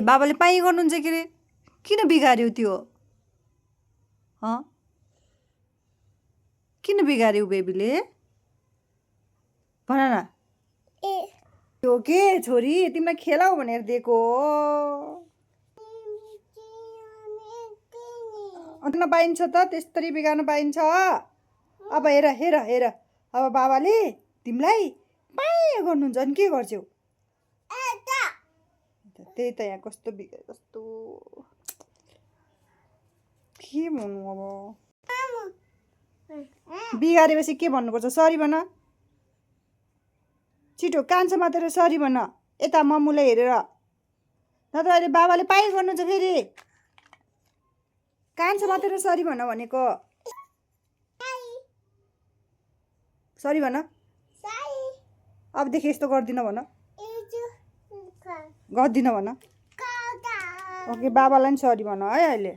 बाबाले पाइ गर्नुहुन्छ के रे किन बिगार्यो त्यो किन बिगार्यो बेबीले भन न त्यो के छोरी तिमीलाई खेलाऊ भनेर दिएको अन्त पाइन्छ त त्यसरी बिगार्न पाइन्छ अब हेर हेर हेर अब बाबाले तिमीलाई पाइ गर्नुहुन्छ अनि के गर्छौ त्यही त यहाँ कस्तो बिगार कस्तो के भन्नु अब बिगारेपछि के भन्नुपर्छ सरी भन छिटो कान्छ मात्र सरी भन यता मम्मुलाई हेरेर नत्र अहिले बाबाले पाइ गर्नुहुन्छ फेरि कान्छ मात्र सरी भन भनेको सरी भन अबदेखि यस्तो गर्दिन भन गर्दिन भन ओके बाबालाई पनि सरी भन है अहिले